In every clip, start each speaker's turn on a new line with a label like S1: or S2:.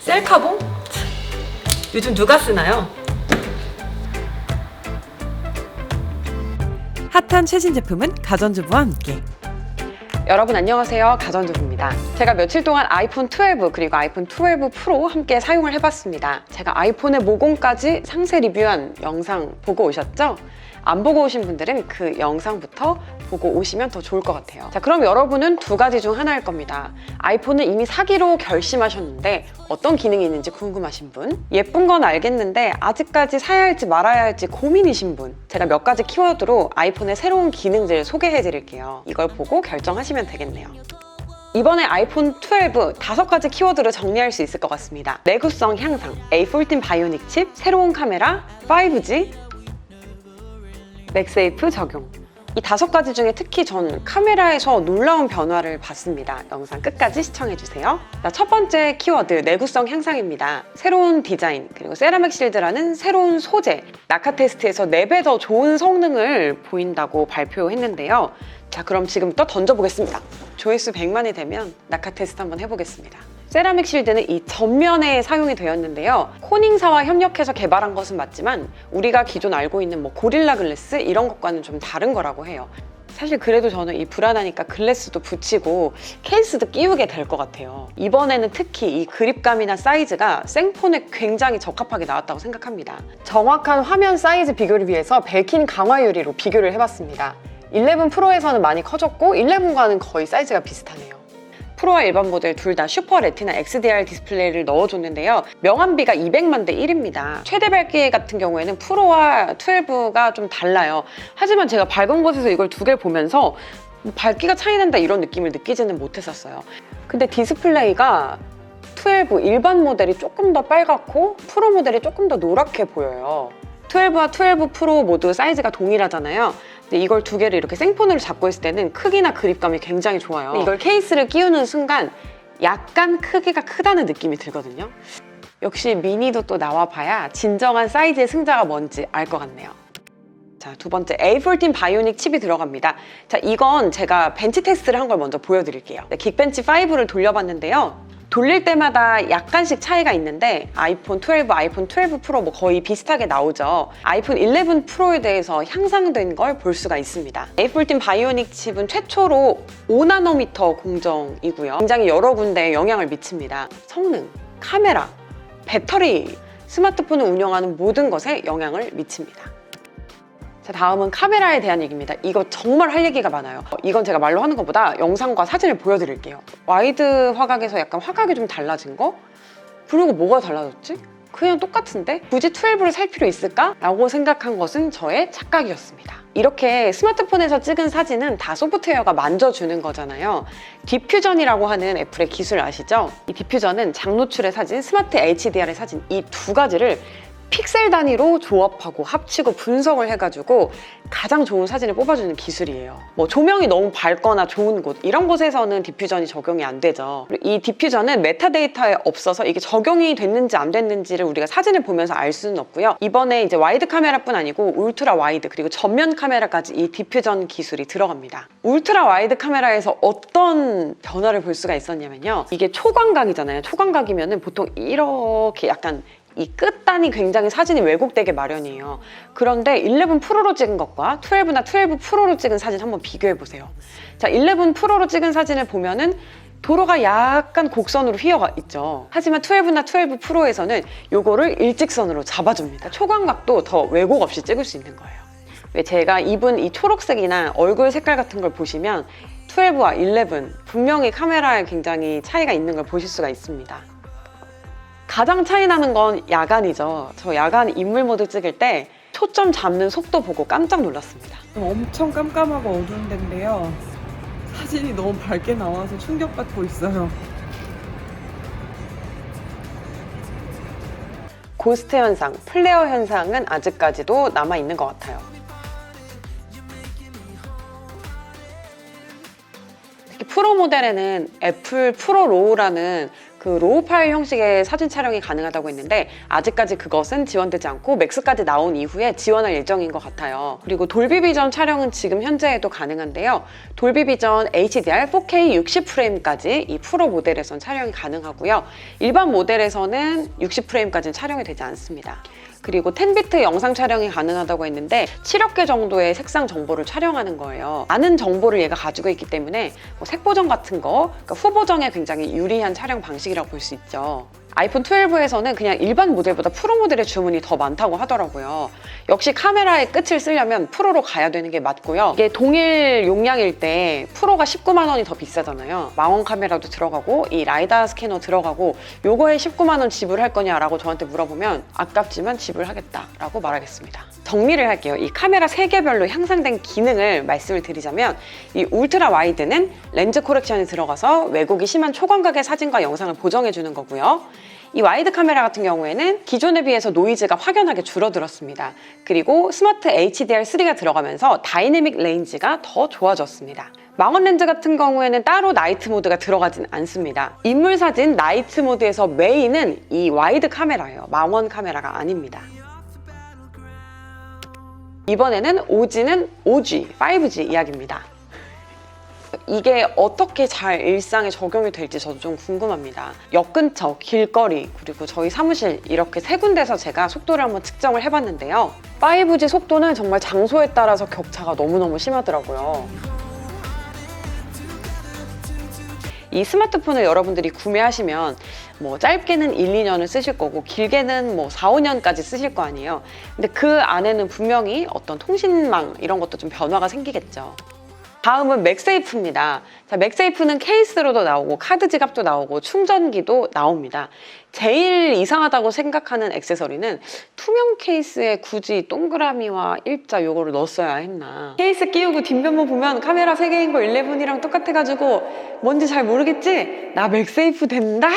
S1: 셀카봉? 요즘 누가 쓰나요?
S2: 핫한 최신 제품은 가전주부와 함께.
S3: 여러분 안녕하세요. 가전주부입니다. 제가 며칠 동안 아이폰 12 그리고 아이폰 12 프로 함께 사용을 해봤습니다. 제가 아이폰의 모공까지 상세 리뷰한 영상 보고 오셨죠? 안 보고 오신 분들은 그 영상부터 보고 오시면 더 좋을 것 같아요. 자, 그럼 여러분은 두 가지 중 하나일 겁니다. 아이폰을 이미 사기로 결심하셨는데 어떤 기능이 있는지 궁금하신 분, 예쁜 건 알겠는데 아직까지 사야 할지 말아야 할지 고민이신 분, 제가 몇 가지 키워드로 아이폰의 새로운 기능들 소개해 드릴게요. 이걸 보고 결정하시면 되겠네요. 이번에 아이폰 12 5가지 키워드로 정리할 수 있을 것 같습니다. 내구성 향상, A14 바이오닉 칩, 새로운 카메라, 5G, 맥세이프 적용. 이 5가지 중에 특히 전 카메라에서 놀라운 변화를 봤습니다. 영상 끝까지 시청해주세요. 자, 첫 번째 키워드, 내구성 향상입니다. 새로운 디자인, 그리고 세라믹 실드라는 새로운 소재, 낙하 테스트에서 4배 더 좋은 성능을 보인다고 발표했는데요. 자, 그럼 지금부터 던져보겠습니다. 조회수 100만이 되면 낙하 테스트 한번 해보겠습니다. 세라믹 실드는 이 전면에 사용이 되었는데요. 코닝사와 협력해서 개발한 것은 맞지만 우리가 기존 알고 있는 고릴라 글래스 이런 것과는 좀 다른 거라고 해요. 사실 그래도 저는 이 불안하니까 글래스도 붙이고 케이스도 끼우게 될 것 같아요. 이번에는 특히 이 그립감이나 사이즈가 생폰에 굉장히 적합하게 나왔다고 생각합니다. 정확한 화면 사이즈 비교를 위해서 벨킨 강화 유리로 비교를 해봤습니다. 11 프로에서는 많이 커졌고 11과는 거의 사이즈가 비슷하네요. 프로와 일반 모델 둘 다 슈퍼 레티나 XDR 디스플레이를 넣어줬는데요. 명암비가 200만 대 1입니다. 최대 밝기 같은 경우에는 프로와 12가 좀 달라요. 하지만 제가 밝은 곳에서 이걸 두 개를 보면서 밝기가 차이 난다 이런 느낌을 느끼지는 못했었어요. 근데 디스플레이가 12 일반 모델이 조금 더 빨갛고 프로 모델이 조금 더 노랗게 보여요. 12와 12 프로 모두 사이즈가 동일하잖아요. 근데 이걸 두 개를 이렇게 생폰으로 잡고 있을 때는 크기나 그립감이 굉장히 좋아요. 이걸 케이스를 끼우는 순간 약간 크기가 크다는 느낌이 들거든요. 역시 미니도 또 나와봐야 진정한 사이즈의 승자가 뭔지 알 것 같네요. 자, 두 번째, A14 바이오닉 칩이 들어갑니다. 자, 이건 제가 벤치 테스트를 한 걸 먼저 보여드릴게요. 긱벤치 5를 돌려봤는데요. 돌릴 때마다 약간씩 차이가 있는데 아이폰 12, 아이폰 12 프로 거의 비슷하게 나오죠. 아이폰 11 프로에 대해서 향상된 걸 볼 수가 있습니다. A14 바이오닉 칩은 최초로 5나노미터 공정이고요. 굉장히 여러 군데에 영향을 미칩니다. 성능, 카메라, 배터리, 스마트폰을 운영하는 모든 것에 영향을 미칩니다. 자, 다음은 카메라에 대한 얘기입니다. 이거 정말 할 얘기가 많아요. 이건 제가 말로 하는 것보다 영상과 사진을 보여드릴게요. 와이드 화각에서 약간 화각이 좀 달라진 거? 그리고 뭐가 달라졌지? 그냥 똑같은데? 굳이 12를 살 필요 있을까? 라고 생각한 것은 저의 착각이었습니다. 이렇게 스마트폰에서 찍은 사진은 다 소프트웨어가 만져주는 거잖아요. 디퓨전이라고 하는 애플의 기술 아시죠? 이 디퓨전은 장노출의 사진, 스마트 HDR의 사진 이 두 가지를 픽셀 단위로 조합하고 합치고 분석을 해가지고 가장 좋은 사진을 뽑아주는 기술이에요. 조명이 너무 밝거나 좋은 곳 이런 곳에서는 디퓨전이 적용이 안 되죠. 이 디퓨전은 메타데이터에 없어서 이게 적용이 됐는지 안 됐는지를 우리가 사진을 보면서 알 수는 없고요. 이번에 이제 와이드 카메라뿐 아니고 울트라 와이드 그리고 전면 카메라까지 이 디퓨전 기술이 들어갑니다. 울트라 와이드 카메라에서 어떤 변화를 볼 수가 있었냐면요. 이게 초광각이잖아요. 초광각이면은 보통 이렇게 약간 이 끝단이 굉장히 사진이 왜곡되게 마련이에요. 그런데 11 프로로 찍은 것과 12나 12 프로로 찍은 사진 한번 비교해 보세요. 자, 11 프로로 찍은 사진을 보면은 도로가 약간 곡선으로 휘어가 있죠. 하지만 12나 12 프로에서는 요거를 일직선으로 잡아줍니다. 초광각도 더 왜곡 없이 찍을 수 있는 거예요. 왜 제가 입은 이 초록색이나 얼굴 색깔 같은 걸 보시면 12와 11 분명히 카메라에 굉장히 차이가 있는 걸 보실 수가 있습니다. 가장 차이 나는 건 야간이죠. 저 야간 인물 모드 찍을 때 초점 잡는 속도 보고 깜짝 놀랐습니다.
S2: 엄청 깜깜하고 어두운 데인데요. 사진이 너무 밝게 나와서 충격받고 있어요.
S3: 고스트 현상, 플레어 현상은 아직까지도 남아있는 것 같아요. 특히 프로 모델에는 애플 프로 로우라는 그 로우 파일 형식의 사진 촬영이 가능하다고 했는데 아직까지 그것은 지원되지 않고 맥스까지 나온 이후에 지원할 예정인 것 같아요. 그리고 돌비 비전 촬영은 지금 현재에도 가능한데요. 돌비 비전 HDR 4K 60프레임까지 이 프로 모델에선 촬영이 가능하고요. 일반 모델에서는 60프레임까지는 촬영이 되지 않습니다. 그리고 10비트 영상 촬영이 가능하다고 했는데 7억 개 정도의 색상 정보를 촬영하는 거예요. 많은 정보를 얘가 가지고 있기 때문에 뭐 색보정 같은 거, 그러니까 후보정에 굉장히 유리한 촬영 방식이라고 볼 수 있죠. 아이폰 12에서는 그냥 일반 모델보다 프로 모델의 주문이 더 많다고 하더라고요. 역시 카메라의 끝을 쓰려면 프로로 가야 되는 게 맞고요. 이게 동일 용량일 때 프로가 19만 원이 더 비싸잖아요. 망원 카메라도 들어가고 이 라이다 스캐너 들어가고 요거에 19만 원 지불할 거냐라고 저한테 물어보면 아깝지만 지불하겠다라고 말하겠습니다. 정리를 할게요. 이 카메라 3개별로 향상된 기능을 말씀을 드리자면 이 울트라 와이드는 렌즈 코렉션이 들어가서 왜곡이 심한 초광각의 사진과 영상을 보정해 주는 거고요. 이 와이드 카메라 같은 경우에는 기존에 비해서 노이즈가 확연하게 줄어들었습니다. 그리고 스마트 HDR3가 들어가면서 다이내믹 레인지가 더 좋아졌습니다. 망원 렌즈 같은 경우에는 따로 나이트 모드가 들어가진 않습니다. 인물 사진 나이트 모드에서 메인은 이 와이드 카메라예요. 망원 카메라가 아닙니다. 이번에는 OG는 OG, 5G 이야기입니다. 이게 어떻게 잘 일상에 적용이 될지 저도 좀 궁금합니다. 역 근처, 길거리, 그리고 저희 사무실 이렇게 3군데서 제가 속도를 한번 측정을 해봤는데요. 5G 속도는 정말 장소에 따라서 격차가 너무너무 심하더라고요. 이 스마트폰을 여러분들이 구매하시면 뭐 짧게는 1, 2년을 쓰실 거고 길게는 뭐 4, 5년까지 쓰실 거 아니에요. 근데 그 안에는 분명히 어떤 통신망 이런 것도 좀 변화가 생기겠죠. 다음은 맥세이프입니다. 자, 맥세이프는 케이스로도 나오고 카드 지갑도 나오고 충전기도 나옵니다. 제일 이상하다고 생각하는 액세서리는 투명 케이스에 굳이 동그라미와 일자 요거를 넣었어야 했나. 케이스 끼우고 뒷면모 보면 카메라 3개인 거 11이랑 똑같아가지고 뭔지 잘 모르겠지? 나 맥세이프 된다?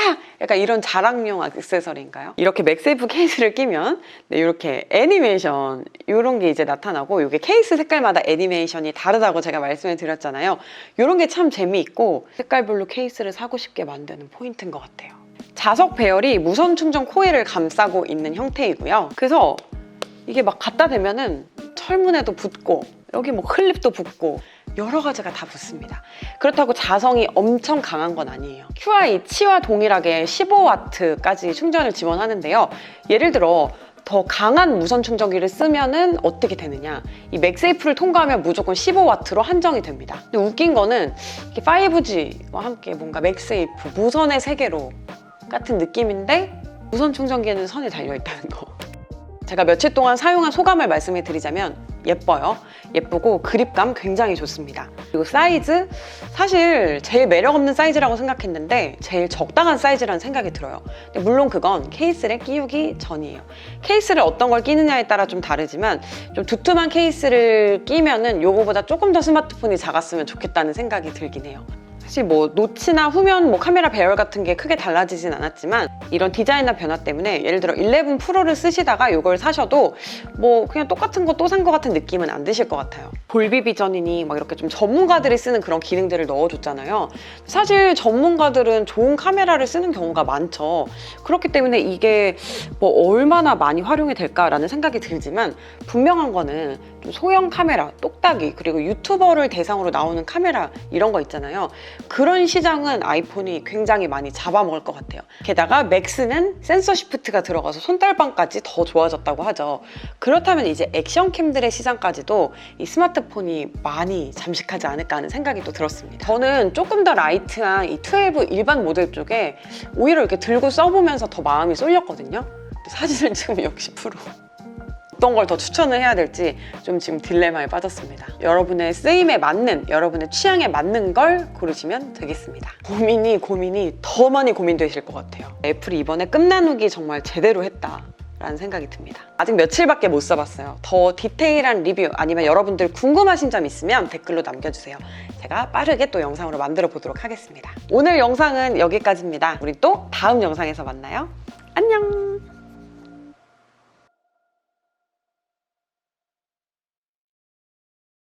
S3: 약간 이런 자랑용 액세서리인가요? 이렇게 맥세이프 케이스를 끼면 네, 이렇게 애니메이션 이런 게 이제 나타나고 이게 케이스 색깔마다 애니메이션이 다르다고 제가 말씀을 드렸잖아요. 이런 게 참 재미있고 색깔별로 케이스를 사고 싶게 만드는 포인트인 것 같아요. 자석 배열이 무선 충전 코일을 감싸고 있는 형태이고요. 그래서 이게 막 갖다 대면은 철문에도 붙고 여기 뭐 클립도 붙고 여러 가지가 다 붙습니다. 그렇다고 자성이 엄청 강한 건 아니에요. QI2와 동일하게 15W까지 충전을 지원하는데요. 예를 들어 더 강한 무선 충전기를 쓰면은 어떻게 되느냐, 이 맥세이프를 통과하면 무조건 15W로 한정이 됩니다. 근데 웃긴 거는 5G와 함께 뭔가 맥세이프 무선의 세계로 같은 느낌인데 무선 충전기에는 선이 달려있다는 거. 제가 며칠 동안 사용한 소감을 말씀해 드리자면 예뻐요. 예쁘고 그립감 굉장히 좋습니다. 그리고 사이즈, 사실 제일 매력 없는 사이즈라고 생각했는데 제일 적당한 사이즈라는 생각이 들어요. 근데 물론 그건 케이스를 끼우기 전이에요. 케이스를 어떤 걸 끼느냐에 따라 좀 다르지만 좀 두툼한 케이스를 끼면은 요거보다 조금 더 스마트폰이 작았으면 좋겠다는 생각이 들긴 해요. 사실 뭐 노치나 후면 뭐 카메라 배열 같은 게 크게 달라지진 않았지만 이런 디자인이나 변화 때문에 예를 들어 11 프로를 쓰시다가 이걸 사셔도 뭐 그냥 똑같은 거 또 산 거 같은 느낌은 안 드실 것 같아요. 돌비 비전이니 막 이렇게 좀 전문가들이 쓰는 그런 기능들을 넣어줬잖아요. 사실 전문가들은 좋은 카메라를 쓰는 경우가 많죠. 그렇기 때문에 이게 뭐 얼마나 많이 활용이 될까라는 생각이 들지만 분명한 거는 좀 소형 카메라, 똑딱이, 그리고 유튜버를 대상으로 나오는 카메라 이런 거 있잖아요. 그런 시장은 아이폰이 굉장히 많이 잡아먹을 것 같아요. 게다가 맥스는 센서 시프트가 들어가서 손떨방까지 더 좋아졌다고 하죠. 그렇다면 이제 액션캠들의 시장까지도 이 스마트폰이 많이 잠식하지 않을까 하는 생각이 또 들었습니다. 저는 조금 더 라이트한 이 12 일반 모델 쪽에 오히려 이렇게 들고 써보면서 더 마음이 쏠렸거든요. 근데 사진을 찍으면 역시 프로. 어떤 걸 더 추천을 해야 될지 좀 지금 딜레마에 빠졌습니다. 여러분의 쓰임에 맞는, 여러분의 취향에 맞는 걸 고르시면 되겠습니다. 고민이 더 많이 고민되실 것 같아요. 애플이 이번에 끝나누기 정말 제대로 했다 라는 생각이 듭니다. 아직 며칠밖에 못 써봤어요. 더 디테일한 리뷰 아니면 여러분들 궁금하신 점 있으면 댓글로 남겨주세요. 제가 빠르게 또 영상으로 만들어 보도록 하겠습니다. 오늘 영상은 여기까지입니다. 우리 또 다음 영상에서 만나요. 안녕!